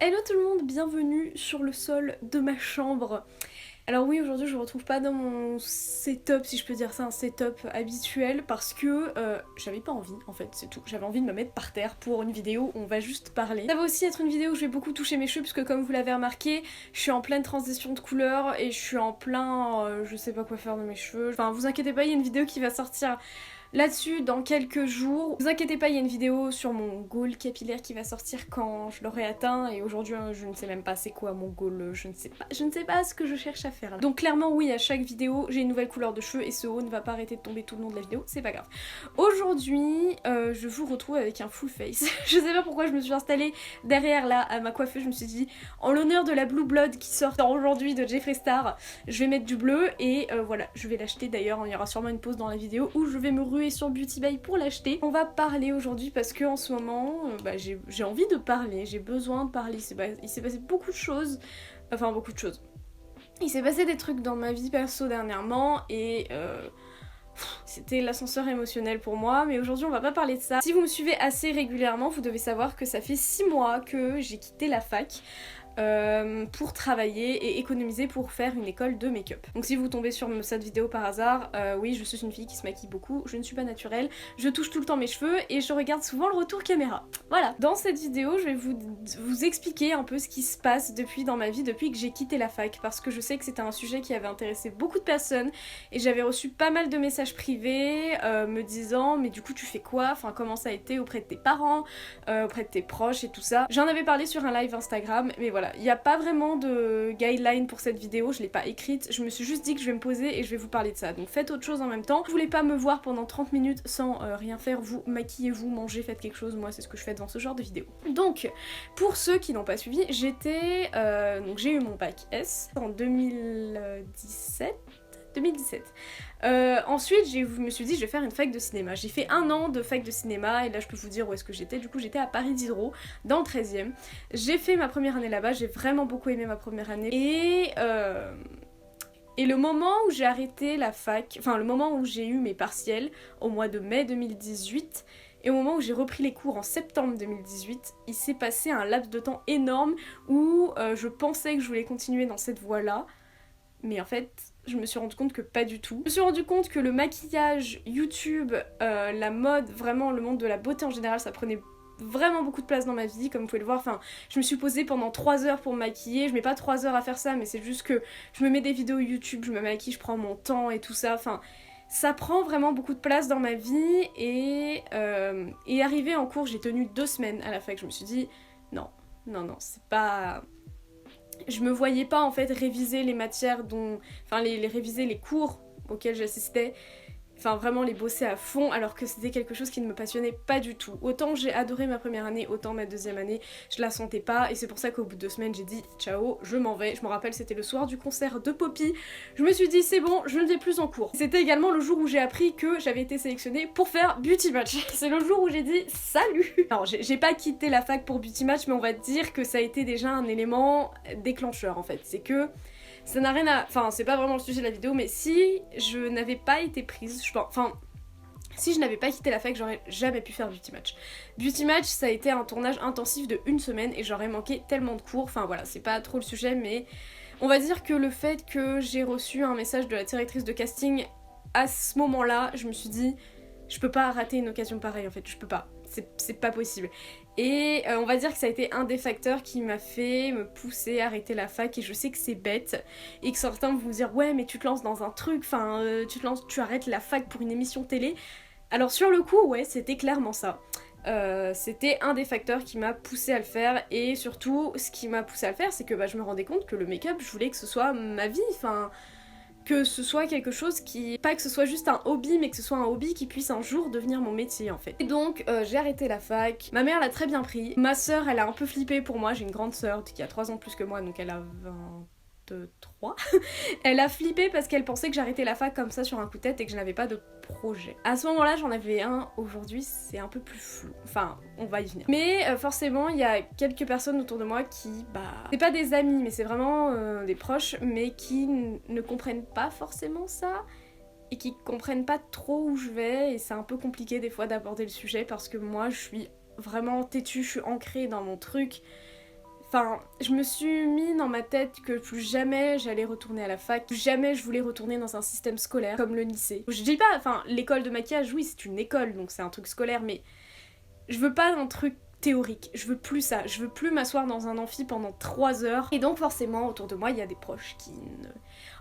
Hello tout le monde, bienvenue sur le sol de ma chambre. Alors oui, aujourd'hui je me retrouve pas dans mon setup, si je peux dire ça, un setup habituel, parce que j'avais pas envie, en fait, c'est tout. J'avais envie de me mettre par terre pour une vidéo où on va juste parler. Ça va aussi être une vidéo où je vais beaucoup toucher mes cheveux, puisque comme vous l'avez remarqué, je suis en pleine transition de couleur et je suis en plein... je sais pas quoi faire de mes cheveux. Enfin, vous inquiétez pas, il y a une vidéo qui va sortir là-dessus dans quelques jours. Vous inquiétez pas, il y a une vidéo sur mon goal capillaire qui va sortir quand je l'aurai atteint, et aujourd'hui je ne sais même pas c'est quoi mon goal, je ne sais pas ce que je cherche à faire là. Donc clairement oui, à chaque vidéo j'ai une nouvelle couleur de cheveux et ce haut ne va pas arrêter de tomber tout le long de la vidéo, c'est pas grave. Aujourd'hui je vous retrouve avec un full face. Je sais pas pourquoi je me suis installée derrière là à ma coiffeuse, je me suis dit en l'honneur de la Blue Blood qui sort aujourd'hui de Jeffree Star, je vais mettre du bleu et voilà, je vais l'acheter d'ailleurs, il y aura sûrement une pause dans la vidéo où je vais me ruer sur Beauty Bay pour l'acheter. On va parler aujourd'hui parce que en ce moment j'ai envie de parler, j'ai besoin de parler, il s'est passé beaucoup de choses, enfin beaucoup de choses. Il s'est passé des trucs dans ma vie perso dernièrement et c'était l'ascenseur émotionnel pour moi, mais aujourd'hui on va pas parler de ça. Si vous me suivez assez régulièrement, vous devez savoir que ça fait 6 mois que j'ai quitté la fac. Pour travailler et économiser pour faire une école de make-up. Donc si vous tombez sur cette vidéo par hasard, oui, je suis une fille qui se maquille beaucoup, je ne suis pas naturelle, je touche tout le temps mes cheveux et je regarde souvent le retour caméra. Voilà. Dans cette vidéo, je vais vous expliquer un peu ce qui se passe dans ma vie depuis que j'ai quitté la fac, parce que je sais que c'était un sujet qui avait intéressé beaucoup de personnes et j'avais reçu pas mal de messages privés me disant mais du coup tu fais quoi, enfin comment ça a été auprès de tes parents, auprès de tes proches et tout ça. J'en avais parlé sur un live Instagram, mais voilà, il n'y a pas vraiment de guideline pour cette vidéo, je l'ai pas écrite, je me suis juste dit que je vais me poser et je vais vous parler de ça, donc faites autre chose en même temps. Je voulais pas me voir pendant 30 minutes sans rien faire, vous maquillez-vous, mangez, faites quelque chose, moi c'est ce que je fais dans ce genre de vidéo. Donc, pour ceux qui n'ont pas suivi, donc j'ai eu mon bac S en 2017. Ensuite, je me suis dit je vais faire une fac de cinéma. J'ai fait 1 an de fac de cinéma et là je peux vous dire où est-ce que j'étais. Du coup j'étais à Paris Diderot, dans le 13e. J'ai fait ma première année là-bas, j'ai vraiment beaucoup aimé ma première année. Et le moment où j'ai arrêté la fac, enfin le moment où j'ai eu mes partiels, au mois de mai 2018, et au moment où j'ai repris les cours en septembre 2018, il s'est passé un laps de temps énorme où je pensais que je voulais continuer dans cette voie-là. Mais en fait, je me suis rendu compte que pas du tout. Je me suis rendu compte que le maquillage, YouTube, la mode, vraiment le monde de la beauté en général, ça prenait vraiment beaucoup de place dans ma vie, comme vous pouvez le voir. Enfin, je me suis posée pendant 3 heures pour me maquiller. Je mets pas 3 heures à faire ça, mais c'est juste que je me mets des vidéos YouTube, je me maquille, je prends mon temps et tout ça. Enfin, ça prend vraiment beaucoup de place dans ma vie. Et arrivé en cours, j'ai tenu 2 semaines à la fac. Je me suis dit, non, c'est pas... Je me voyais pas en fait réviser les matières enfin réviser les cours auxquels j'assistais, enfin vraiment les bosser à fond alors que c'était quelque chose qui ne me passionnait pas du tout. Autant j'ai adoré ma première année, autant ma deuxième année je la sentais pas et c'est pour ça qu'au bout de 2 semaines j'ai dit ciao, je m'en vais. Je me rappelle c'était le soir du concert de Poppy, je me suis dit c'est bon, je ne vais plus en cours. C'était également le jour où j'ai appris que j'avais été sélectionnée pour faire Beauty Match. C'est le jour où j'ai dit salut. Alors j'ai pas quitté la fac pour Beauty Match, mais on va dire que ça a été déjà un élément déclencheur en fait. C'est que ça n'a rien à... Enfin, c'est pas vraiment le sujet de la vidéo, mais si je n'avais pas été prise, je pense... Enfin, si je n'avais pas quitté la fac, j'aurais jamais pu faire Beauty Match. Beauty Match, ça a été un tournage intensif de 1 semaine et j'aurais manqué tellement de cours. Enfin voilà, c'est pas trop le sujet, mais on va dire que le fait que j'ai reçu un message de la directrice de casting à ce moment-là, je me suis dit, je peux pas rater une occasion pareille en fait, je peux pas. C'est pas possible. Et on va dire que ça a été un des facteurs qui m'a fait me pousser à arrêter la fac, et je sais que c'est bête et que certains vont vous dire ouais mais tu te lances dans un truc, enfin tu arrêtes la fac pour une émission télé. Alors sur le coup ouais c'était clairement ça. C'était un des facteurs qui m'a poussé à le faire, et surtout ce qui m'a poussé à le faire c'est que je me rendais compte que le make-up je voulais que ce soit ma vie, enfin que ce soit quelque chose qui... Pas que ce soit juste un hobby, mais que ce soit un hobby qui puisse un jour devenir mon métier en fait. Et donc j'ai arrêté la fac, ma mère l'a très bien pris, ma soeur elle a un peu flippé pour moi, j'ai une grande soeur qui a 3 ans de plus que moi, donc elle a 23. Elle a flippé parce qu'elle pensait que j'arrêtais la fac comme ça sur un coup de tête et que je n'avais pas de projet. À ce moment-là j'en avais un, aujourd'hui c'est un peu plus flou, enfin on va y venir. Mais forcément il y a quelques personnes autour de moi qui, c'est pas des amis mais c'est vraiment des proches, mais qui ne comprennent pas forcément ça et qui comprennent pas trop où je vais, et c'est un peu compliqué des fois d'aborder le sujet parce que moi je suis vraiment têtue, je suis ancrée dans mon truc. Enfin, je me suis mis dans ma tête que plus jamais j'allais retourner à la fac, plus jamais je voulais retourner dans un système scolaire comme le lycée. Je dis pas, enfin, l'école de maquillage, oui, c'est une école, donc c'est un truc scolaire, mais je veux pas un truc théorique, je veux plus ça, je veux plus m'asseoir dans un amphi pendant 3 heures. Et donc forcément, autour de moi, il y a des proches qui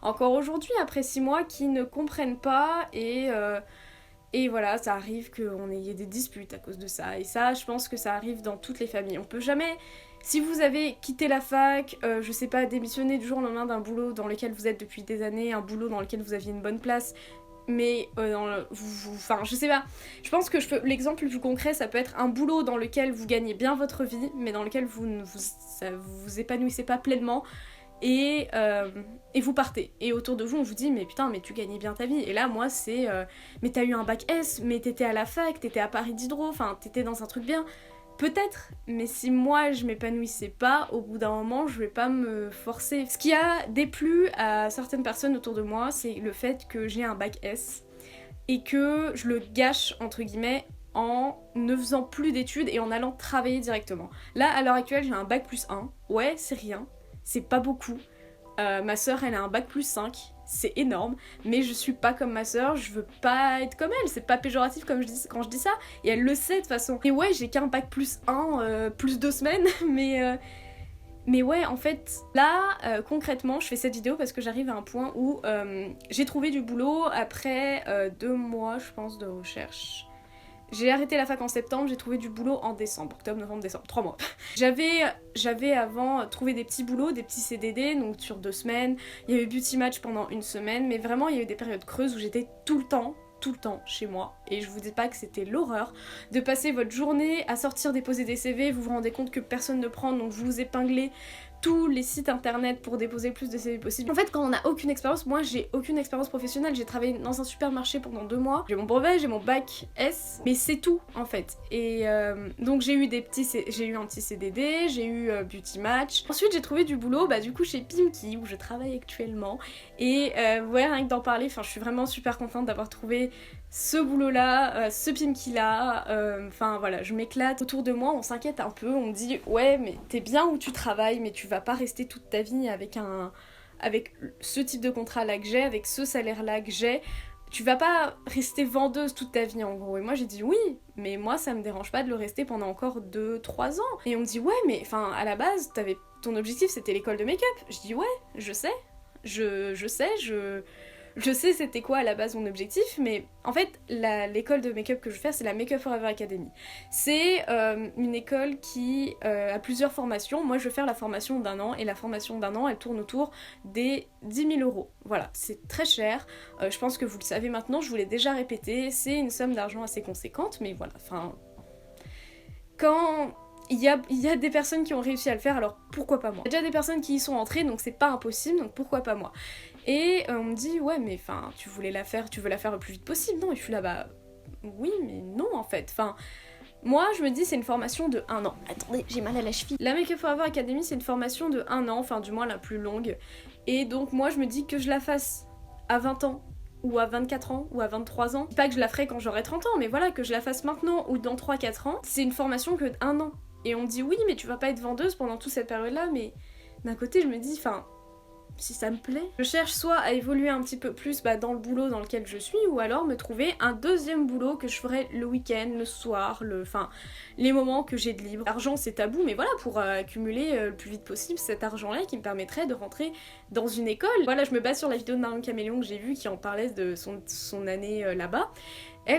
encore aujourd'hui, après 6 mois, qui ne comprennent pas et voilà, ça arrive qu'on ait des disputes à cause de ça. Et ça, je pense que ça arrive dans toutes les familles. On peut jamais... Si vous avez quitté la fac, je sais pas, démissionné du jour au lendemain d'un boulot dans lequel vous êtes depuis des années, un boulot dans lequel vous aviez une bonne place, mais enfin, je sais pas. Je pense que l'exemple le plus concret, ça peut être un boulot dans lequel vous gagnez bien votre vie, mais dans lequel vous ne vous épanouissez pas pleinement, et vous partez. Et autour de vous, on vous dit, mais putain, mais tu gagnais bien ta vie. Et là, moi, c'est, mais t'as eu un bac S, mais t'étais à la fac, t'étais à Paris Diderot, enfin, t'étais dans un truc bien. Peut-être, mais si moi je m'épanouissais pas, au bout d'un moment je vais pas me forcer. Ce qui a déplu à certaines personnes autour de moi, c'est le fait que j'ai un bac S et que je le gâche entre guillemets en ne faisant plus d'études et en allant travailler directement. Là à l'heure actuelle j'ai un bac plus 1, ouais c'est rien, c'est pas beaucoup. Ma soeur elle a un bac plus 5, c'est énorme, mais je suis pas comme ma soeur, je veux pas être comme elle, c'est pas péjoratif comme quand je dis ça, et elle le sait de toute façon. Et ouais, j'ai qu'un bac plus 1, plus 2 semaines, mais ouais, en fait, là, concrètement, je fais cette vidéo parce que j'arrive à un point où j'ai trouvé du boulot après 2 mois, je pense, de recherche. J'ai arrêté la fac en septembre, j'ai trouvé du boulot en décembre, octobre, novembre, décembre, 3 mois. J'avais avant trouvé des petits boulots, des petits CDD, donc sur 2 semaines. Il y avait Beauty Match pendant 1 semaine, mais vraiment il y a eu des périodes creuses où j'étais tout le temps chez moi. Et je vous dis pas que c'était l'horreur de passer votre journée à sortir déposer des CV, vous vous rendez compte que personne ne prend, donc vous vous épinglez tous les sites internet pour déposer le plus de CV possible. En fait, quand on n'a aucune expérience, moi j'ai aucune expérience professionnelle, j'ai travaillé dans un supermarché pendant 2 mois, j'ai mon brevet, j'ai mon bac S, mais c'est tout en fait. Et donc j'ai eu un petit CDD, j'ai eu Beauty Match. Ensuite j'ai trouvé du boulot, bah du coup chez Pimki où je travaille actuellement. Et ouais, rien que d'en parler, enfin je suis vraiment super contente d'avoir trouvé ce boulot là, ce Pimki là, enfin voilà, je m'éclate. Autour de moi on s'inquiète un peu, on me dit ouais mais t'es bien où tu travailles mais tu vas pas rester toute ta vie avec ce type de contrat là que j'ai, avec ce salaire là que j'ai, tu vas pas rester vendeuse toute ta vie en gros. Et moi j'ai dit oui, mais moi ça me dérange pas de le rester pendant encore 2-3 ans. Et on me dit ouais mais enfin à la base ton objectif c'était l'école de make-up. Je dis ouais, je sais, je sais c'était quoi à la base mon objectif, mais en fait l'école de make-up que je veux faire c'est la Make Up Forever Academy. C'est une école qui a plusieurs formations. Moi je veux faire la formation d'1 an et la formation d'1 an elle tourne autour des 10 000 €. Voilà, c'est très cher, je pense que vous le savez maintenant, je vous l'ai déjà répété, c'est une somme d'argent assez conséquente, mais voilà, enfin... Quand... Il y a des personnes qui ont réussi à le faire, alors pourquoi pas moi? Il y a déjà des personnes qui y sont entrées, donc c'est pas impossible, donc pourquoi pas moi? Et on me dit, ouais mais enfin, tu veux la faire le plus vite possible, non? Et je suis là, bah oui mais non en fait, enfin... Moi je me dis c'est une formation de 1 an. Attendez, j'ai mal à la cheville. La Make Up Forever Academy c'est une formation de 1 an, enfin du moins la plus longue. Et donc moi je me dis que je la fasse à 20 ans, ou à 24 ans, ou à 23 ans. Pas que je la ferai quand j'aurai 30 ans, mais voilà, que je la fasse maintenant ou dans 3-4 ans. C'est une formation que d'1 an. Et on me dit oui mais tu vas pas être vendeuse pendant toute cette période là, mais d'un côté je me dis enfin si ça me plaît. Je cherche soit à évoluer un petit peu plus dans le boulot dans lequel je suis, ou alors me trouver un deuxième boulot que je ferai le week-end, le soir, les moments que j'ai de libre. L'argent c'est tabou, mais voilà, pour accumuler le plus vite possible cet argent-là qui me permettrait de rentrer dans une école. Voilà, je me base sur la vidéo de Marion Caméléon que j'ai vue qui en parlait de son année là-bas.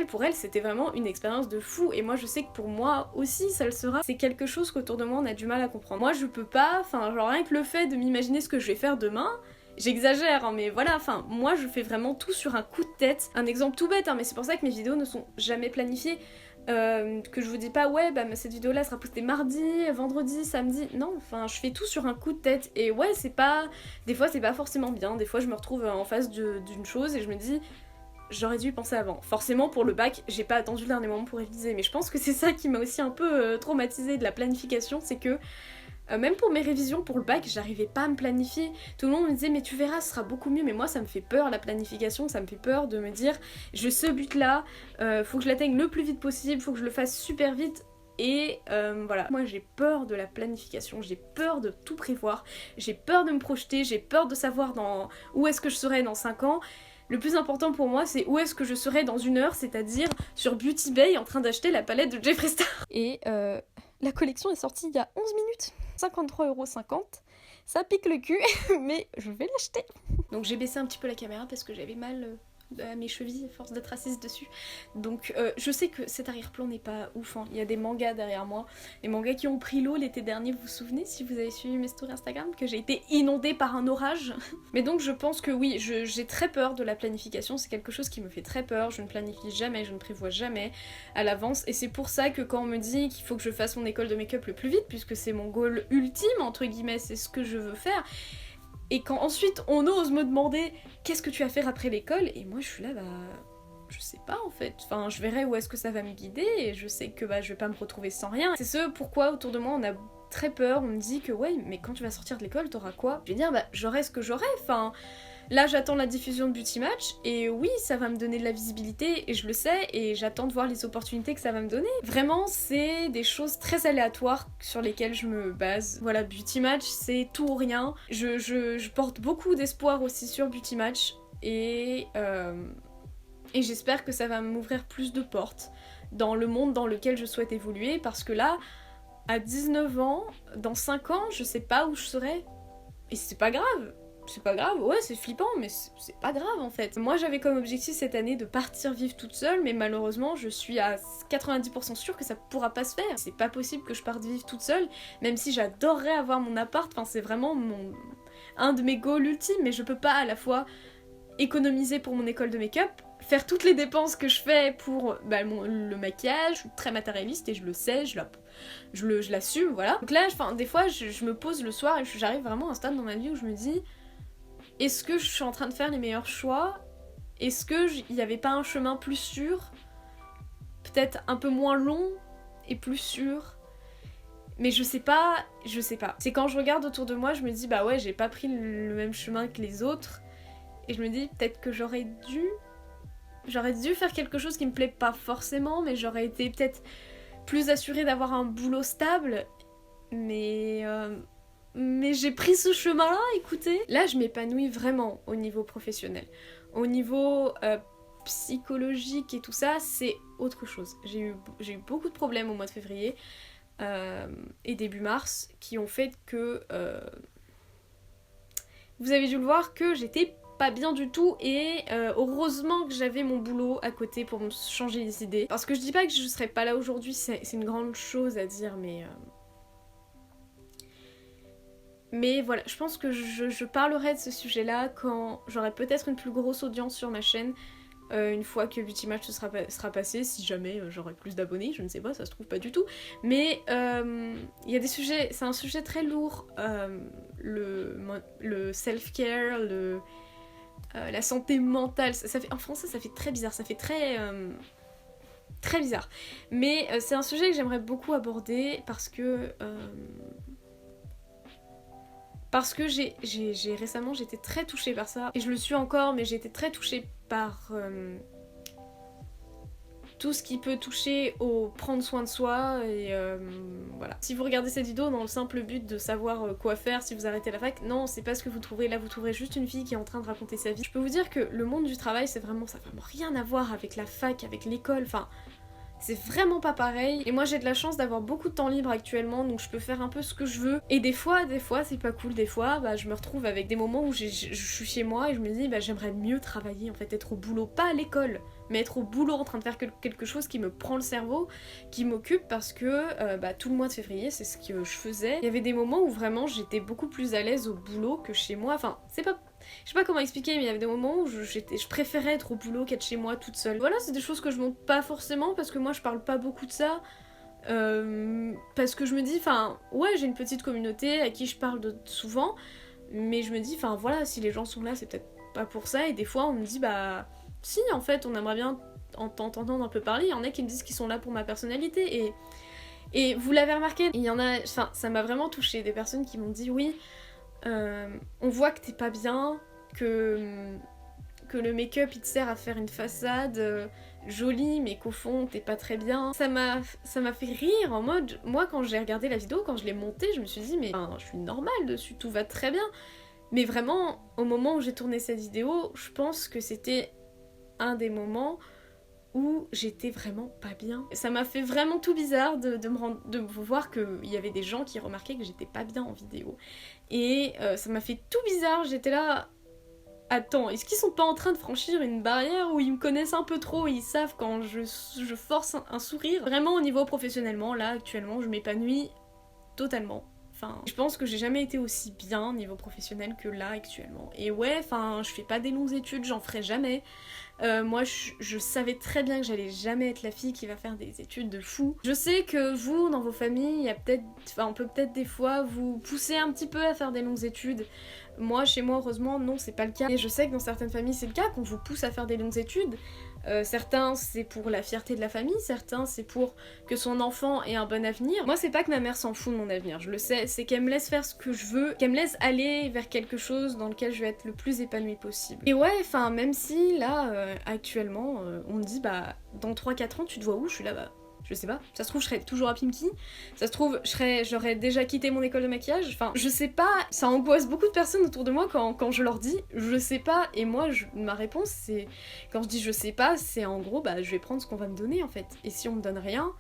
Pour elle, c'était vraiment une expérience de fou, et moi je sais que pour moi aussi ça le sera. C'est quelque chose qu'autour de moi on a du mal à comprendre. Moi je peux pas, enfin genre rien que le fait de m'imaginer ce que je vais faire demain, j'exagère hein, mais voilà, enfin moi je fais vraiment tout sur un coup de tête. Un exemple tout bête hein, mais c'est pour ça que mes vidéos ne sont jamais planifiées. Que je vous dis pas ouais bah cette vidéo là sera postée mardi, vendredi, samedi, non, enfin je fais tout sur un coup de tête, et ouais c'est pas, des fois c'est pas forcément bien, des fois je me retrouve en face d'une chose et je me dis j'aurais dû y penser avant. Forcément pour le bac j'ai pas attendu le dernier moment pour réviser, mais je pense que c'est ça qui m'a aussi un peu traumatisée de la planification, c'est que même pour mes révisions pour le bac, j'arrivais pas à me planifier. Tout le monde me disait mais tu verras, ce sera beaucoup mieux, mais moi ça me fait peur la planification, ça me fait peur de me dire j'ai ce but là, faut que je l'atteigne le plus vite possible, faut que je le fasse super vite. et voilà. Moi j'ai peur de la planification, j'ai peur de tout prévoir, j'ai peur de me projeter, j'ai peur de savoir où est-ce que je serai dans 5 ans. Le plus important pour moi, c'est où est-ce que je serai dans 1 heure, c'est-à-dire sur Beauty Bay en train d'acheter la palette de Jeffree Star. Et la collection est sortie il y a 11 minutes. 53,50 €. Ça pique le cul, mais je vais l'acheter. Donc j'ai baissé un petit peu la caméra parce que j'avais mal à mes chevilles à force d'être assise dessus. Donc je sais que cet arrière-plan n'est pas ouf, hein. Il y a des mangas derrière moi. Les mangas qui ont pris l'eau l'été dernier, vous vous souvenez si vous avez suivi mes stories Instagram, que j'ai été inondée par un orage. Mais donc je pense que oui, j'ai très peur de la planification, c'est quelque chose qui me fait très peur. Je ne planifie jamais, je ne prévois jamais à l'avance. Et c'est pour ça que quand on me dit qu'il faut que je fasse mon école de make-up le plus vite, puisque c'est mon goal ultime, entre guillemets, c'est ce que je veux faire, et quand ensuite on ose me demander qu'est-ce que tu vas faire après l'école, et moi je suis là, je sais pas en fait, enfin je verrai où est-ce que ça va me guider, et je sais que je vais pas me retrouver sans rien. C'est ce pourquoi autour de moi on a très peur, on me dit que ouais mais quand tu vas sortir de l'école t'auras quoi? Je vais dire j'aurai ce que j'aurai, enfin... Là j'attends la diffusion de Beauty Match et oui ça va me donner de la visibilité et je le sais et j'attends de voir les opportunités que ça va me donner. Vraiment c'est des choses très aléatoires sur lesquelles je me base. Voilà, Beauty Match c'est tout ou rien. Je porte beaucoup d'espoir aussi sur Beauty Match et j'espère que ça va m'ouvrir plus de portes dans le monde dans lequel je souhaite évoluer, parce que là à 19 ans, dans 5 ans je sais pas où je serai et c'est pas grave. C'est pas grave, ouais c'est flippant mais c'est pas grave en fait. Moi j'avais comme objectif cette année de partir vivre toute seule, mais malheureusement je suis à 90% sûre que ça pourra pas se faire. C'est pas possible que je parte vivre toute seule, même si j'adorerais avoir mon appart, enfin c'est vraiment un de mes goals ultimes, mais je peux pas à la fois économiser pour mon école de make-up, faire toutes les dépenses que je fais pour le maquillage. Je suis très matérialiste et je le sais, je l'assume, voilà. Donc là, des fois je me pose le soir et j'arrive vraiment à un stade dans ma vie où je me dis, est-ce que je suis en train de faire les meilleurs choix? Est-ce qu'il n'y avait pas un chemin plus sûr? Peut-être un peu moins long et plus sûr? Mais je sais pas. C'est quand je regarde autour de moi, je me dis ouais, j'ai pas pris le même chemin que les autres. Et je me dis peut-être que j'aurais dû faire quelque chose qui me plaît pas forcément, mais j'aurais été peut-être plus assurée d'avoir un boulot stable. Mais j'ai pris ce chemin-là, écoutez. Là, je m'épanouis vraiment au niveau professionnel. Au niveau psychologique et tout ça, c'est autre chose. J'ai eu beaucoup de problèmes au mois de février et début mars qui ont fait que... vous avez dû le voir que j'étais pas bien du tout, et heureusement que j'avais mon boulot à côté pour me changer les idées. Parce que je dis pas que je serais pas là aujourd'hui, c'est une grande chose à dire, mais voilà, je pense que je parlerai de ce sujet-là quand j'aurai peut-être une plus grosse audience sur ma chaîne, une fois que Beauty Match sera passé, si jamais j'aurai plus d'abonnés, je ne sais pas, ça se trouve pas du tout. Mais il y a des sujets, c'est un sujet très lourd, le self-care, la santé mentale, ça fait, en français ça fait très bizarre, ça fait très bizarre. Mais c'est un sujet que j'aimerais beaucoup aborder parce que récemment j'étais très touchée par ça, et je le suis encore, mais j'ai été très touchée par tout ce qui peut toucher au prendre soin de soi, et voilà. Si vous regardez cette vidéo dans le simple but de savoir quoi faire si vous arrêtez la fac, non, c'est pas ce que vous trouverez. Là vous trouverez juste une fille qui est en train de raconter sa vie. Je peux vous dire que le monde du travail ça a vraiment rien à voir avec la fac, avec l'école, enfin... C'est vraiment pas pareil, et moi j'ai de la chance d'avoir beaucoup de temps libre actuellement, donc je peux faire un peu ce que je veux. Et des fois c'est pas cool, des fois je me retrouve avec des moments où je suis chez moi et je me dis j'aimerais mieux travailler en fait, être au boulot, pas à l'école, mais être au boulot en train de faire quelque chose qui me prend le cerveau, qui m'occupe, parce que tout le mois de février c'est ce que je faisais. Il y avait des moments où vraiment j'étais beaucoup plus à l'aise au boulot que chez moi, enfin c'est pas... Je sais pas comment expliquer, mais il y avait des moments où je préférais être au boulot qu'être chez moi toute seule. Voilà, c'est des choses que je montre pas forcément parce que moi je parle pas beaucoup de ça. Parce que je me dis, ouais, j'ai une petite communauté à qui je parle souvent, mais je me dis, voilà, si les gens sont là, c'est peut-être pas pour ça. Et des fois, on me dit, si, en fait, on aimerait bien t'entendre un peu parler. Il y en a qui me disent qu'ils sont là pour ma personnalité. Et vous l'avez remarqué, il y en a, ça m'a vraiment touchée. Des personnes qui m'ont dit, oui. On voit que t'es pas bien, que le make-up il te sert à faire une façade, joli mais qu'au fond t'es pas très bien. Ça m'a fait rire en mode, moi quand j'ai regardé la vidéo, quand je l'ai montée, je me suis dit mais je suis normale dessus, tout va très bien. Mais vraiment, au moment où j'ai tourné cette vidéo, je pense que c'était un des moments où j'étais vraiment pas bien. Ça m'a fait vraiment tout bizarre de voir qu'il y avait des gens qui remarquaient que j'étais pas bien en vidéo. Et ça m'a fait tout bizarre, j'étais là... Attends, est-ce qu'ils sont pas en train de franchir une barrière où ils me connaissent un peu trop, ils savent quand je force un sourire? Vraiment au niveau professionnellement, là actuellement, je m'épanouis totalement. Enfin, je pense que j'ai jamais été aussi bien au niveau professionnel que là actuellement. Et ouais, enfin, je fais pas des longues études, j'en ferai jamais. Moi, je savais très bien que j'allais jamais être la fille qui va faire des études de fou. Je sais que vous, dans vos familles, il y a peut-être, enfin, on peut peut-être des fois vous pousser un petit peu à faire des longues études. Moi, chez moi, heureusement, non, c'est pas le cas. Et je sais que dans certaines familles, c'est le cas, qu'on vous pousse à faire des longues études. Certains, c'est pour la fierté de la famille, certains, c'est pour que son enfant ait un bon avenir. Moi, c'est pas que ma mère s'en fout de mon avenir, je le sais, c'est qu'elle me laisse faire ce que je veux, qu'elle me laisse aller vers quelque chose dans lequel je vais être le plus épanouie possible. Et ouais, enfin, même si, là, actuellement, on me dit, bah, dans 3-4 ans, tu te vois où? Je suis là, bah... Je sais pas, ça se trouve je serais toujours à Pimki, ça se trouve j'aurais déjà quitté mon école de maquillage, enfin je sais pas, ça angoisse beaucoup de personnes autour de moi quand je leur dis je sais pas, et moi ma réponse c'est, quand je dis je sais pas, c'est en gros bah je vais prendre ce qu'on va me donner en fait, et si on me donne rien,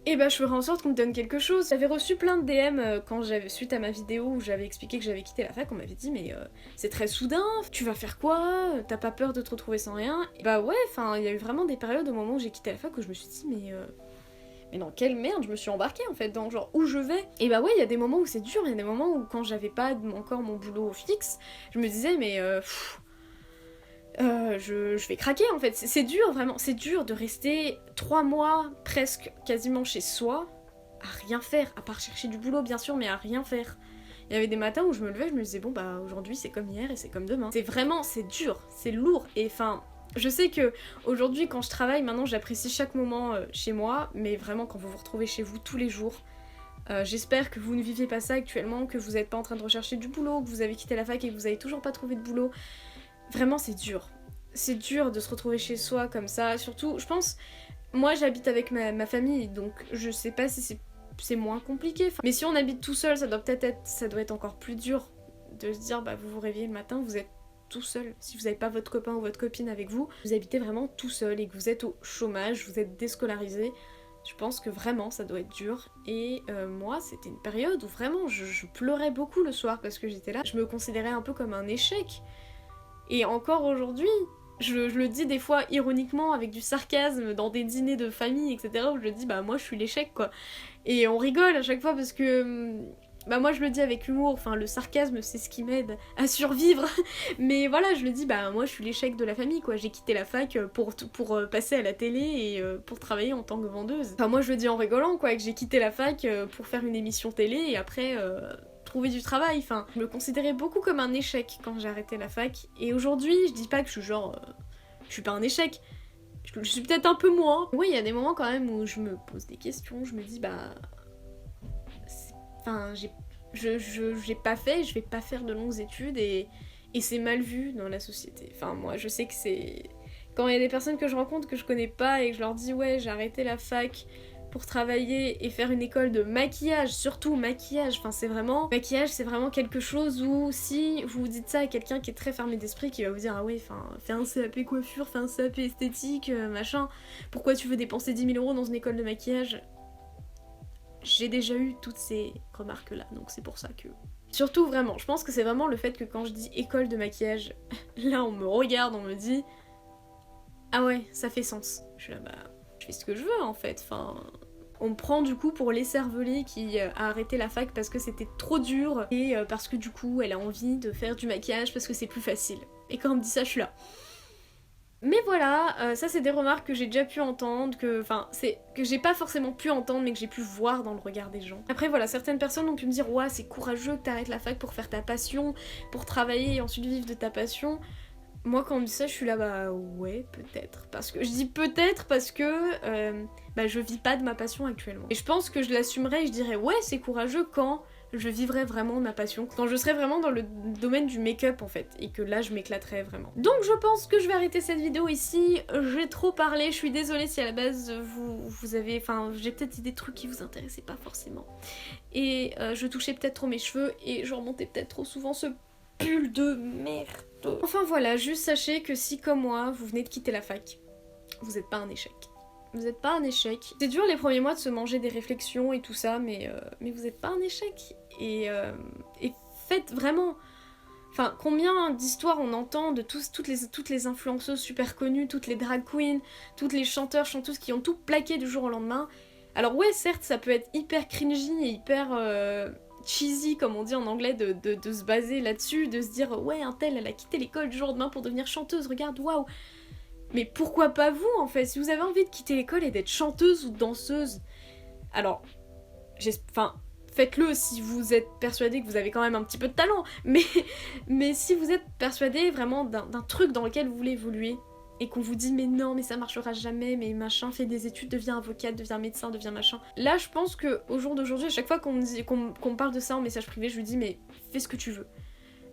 et bah je ferai en sorte qu'on me donne quelque chose. J'avais reçu plein de DM quand j'avais, suite à ma vidéo où j'avais expliqué que j'avais quitté la fac, on m'avait dit mais c'est très soudain, tu vas faire quoi? T'as pas peur de te retrouver sans rien? Et bah ouais, enfin il y a eu vraiment des périodes au moment où j'ai quitté la fac où je me suis dit mais dans quelle merde je me suis embarquée en fait, dans genre où je vais? Et bah ouais, il y a des moments où c'est dur, il y a des moments où quand j'avais pas encore mon boulot fixe, je me disais mais je vais craquer en fait, c'est dur vraiment, c'est dur de rester 3 mois presque quasiment chez soi, à rien faire, à part chercher du boulot bien sûr, mais à rien faire. Il y avait des matins où je me levais, je me disais bon bah aujourd'hui c'est comme hier et c'est comme demain. C'est vraiment, c'est dur, c'est lourd, et enfin... Je sais que aujourd'hui quand je travaille, maintenant j'apprécie chaque moment chez moi, mais vraiment quand vous vous retrouvez chez vous tous les jours, j'espère que vous ne vivez pas ça actuellement, que vous n'êtes pas en train de rechercher du boulot, que vous avez quitté la fac et que vous avez toujours pas trouvé de boulot. Vraiment c'est dur. C'est dur de se retrouver chez soi comme ça, surtout je pense, moi j'habite avec ma famille, donc je sais pas si c'est moins compliqué. Mais si on habite tout seul, ça doit être encore plus dur de se dire bah vous vous réveillez le matin, vous êtes tout seul. Si vous n'avez pas votre copain ou votre copine avec vous, vous habitez vraiment tout seul et que vous êtes au chômage, vous êtes déscolarisé, je pense que vraiment ça doit être dur. Et moi c'était une période où vraiment je pleurais beaucoup le soir parce que j'étais là, je me considérais un peu comme un échec. Et encore aujourd'hui, je le dis des fois ironiquement avec du sarcasme dans des dîners de famille etc, où je dis bah moi je suis l'échec quoi. Et on rigole à chaque fois parce que... Bah moi je le dis avec humour, enfin le sarcasme c'est ce qui m'aide à survivre, mais voilà je le dis bah moi je suis l'échec de la famille quoi, j'ai quitté la fac pour passer à la télé et pour travailler en tant que vendeuse. Enfin moi je le dis en rigolant quoi, que j'ai quitté la fac pour faire une émission télé et après trouver du travail, enfin je me considérais beaucoup comme un échec quand j'ai arrêté la fac, et aujourd'hui je dis pas que je suis genre, je suis pas un échec, je suis peut-être un peu moins. Oui il y a des moments quand même où je me pose des questions, je me dis bah... Enfin, j'ai pas fait, je vais pas faire de longues études et c'est mal vu dans la société. Enfin, moi, je sais que c'est... Quand il y a des personnes que je rencontre que je connais pas et que je leur dis ouais, j'ai arrêté la fac pour travailler et faire une école de maquillage, surtout maquillage, enfin c'est vraiment... Maquillage, c'est vraiment quelque chose où si vous dites ça à quelqu'un qui est très fermé d'esprit, qui va vous dire ah ouais, enfin, fais un CAP coiffure, fais un CAP esthétique, machin, pourquoi tu veux dépenser 10 000 € dans une école de maquillage? J'ai déjà eu toutes ces remarques-là, donc c'est pour ça que... Surtout vraiment, je pense que c'est vraiment le fait que quand je dis école de maquillage, là on me regarde, on me dit... Ah ouais, ça fait sens. Je suis là, bah, je fais ce que je veux en fait, enfin... On me prend du coup pour l'écervelée qui a arrêté la fac parce que c'était trop dur, et parce que du coup elle a envie de faire du maquillage parce que c'est plus facile. Et quand on me dit ça, je suis là... Mais voilà, ça c'est des remarques que j'ai déjà pu entendre, que j'ai pas forcément pu entendre mais que j'ai pu voir dans le regard des gens. Après voilà, certaines personnes ont pu me dire ouais c'est courageux que t'arrêtes la fac pour faire ta passion, pour travailler et ensuite vivre de ta passion. Moi quand on me dit ça je suis là bah ouais peut-être, parce que je dis peut-être parce que bah je vis pas de ma passion actuellement. Et je pense que je l'assumerais et je dirais ouais c'est courageux quand je vivrais vraiment ma passion, quand je serais vraiment dans le domaine du make-up en fait, et que là je m'éclaterais vraiment. Donc je pense que je vais arrêter cette vidéo ici, j'ai trop parlé, je suis désolée si à la base vous avez, enfin j'ai peut-être dit des trucs qui vous intéressaient pas forcément. Et je touchais peut-être trop mes cheveux, et je remontais peut-être trop souvent ce pull de merde. Enfin voilà, juste sachez que si comme moi, vous venez de quitter la fac, vous êtes pas un échec. Vous êtes pas un échec. C'est dur les premiers mois de se manger des réflexions et tout ça, mais vous êtes pas un échec. Et faites vraiment... Enfin, combien d'histoires on entend de toutes les influenceuses super connues, toutes les drag queens, toutes les chanteurs, chanteuses qui ont tout plaqué du jour au lendemain. Alors ouais, certes, ça peut être hyper cringy et hyper cheesy, comme on dit en anglais, de se baser là-dessus, de se dire « Ouais, un tel, elle a quitté l'école du jour au lendemain pour devenir chanteuse, regarde, waouh !» Mais pourquoi pas vous en fait? Si vous avez envie de quitter l'école et d'être chanteuse ou danseuse, alors, faites-le si vous êtes persuadé que vous avez quand même un petit peu de talent, mais si vous êtes persuadé vraiment d'un truc dans lequel vous voulez évoluer, et qu'on vous dit mais non, mais ça marchera jamais, mais machin, fais des études, deviens avocate, deviens médecin, deviens machin. Là je pense qu'au jour d'aujourd'hui, à chaque fois qu'on me parle de ça en message privé, je lui dis mais fais ce que tu veux.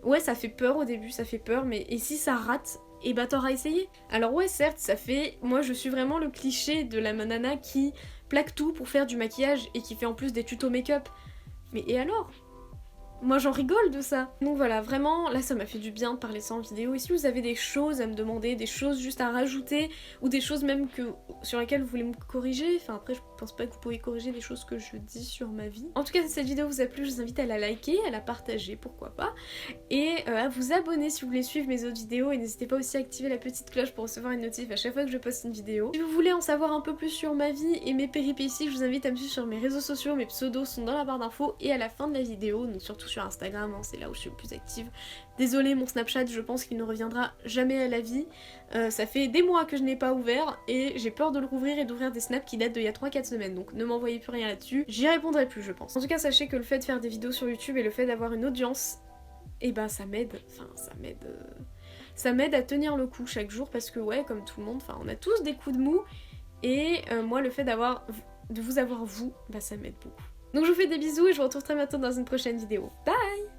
Ouais, ça fait peur au début, ça fait peur, mais et si ça rate, et bah t'auras essayé. Alors ouais, certes, ça fait... Moi, je suis vraiment le cliché de la nana qui plaque tout pour faire du maquillage et qui fait en plus des tutos make-up. Mais et alors ? Moi j'en rigole de ça. Donc voilà, vraiment, là ça m'a fait du bien de parler ça en vidéo. Et si vous avez des choses à me demander, des choses juste à rajouter, ou des choses même sur lesquelles vous voulez me corriger, enfin après je pense pas que vous pouvez corriger les choses que je dis sur ma vie. En tout cas, si cette vidéo vous a plu, je vous invite à la liker, à la partager, pourquoi pas, et à vous abonner si vous voulez suivre mes autres vidéos, et n'hésitez pas aussi à activer la petite cloche pour recevoir une notif à chaque fois que je poste une vidéo. Si vous voulez en savoir un peu plus sur ma vie et mes péripéties, je vous invite à me suivre sur mes réseaux sociaux, mes pseudos sont dans la barre d'infos et à la fin de la vidéo, donc surtout sur Instagram, hein, c'est là où je suis le plus active. Désolée, mon Snapchat, je pense qu'il ne reviendra jamais à la vie. Ça fait des mois que je n'ai pas ouvert et j'ai peur de le rouvrir et d'ouvrir des snaps qui datent d'il y a 3-4 semaines, donc ne m'envoyez plus rien là-dessus. J'y répondrai plus, je pense. En tout cas, sachez que le fait de faire des vidéos sur YouTube et le fait d'avoir une audience, et bah ça m'aide, enfin ça m'aide à tenir le coup chaque jour parce que ouais, comme tout le monde, enfin on a tous des coups de mou et moi le fait de vous avoir vous, bah ça m'aide beaucoup. Donc je vous fais des bisous et je vous retrouve très bientôt dans une prochaine vidéo. Bye!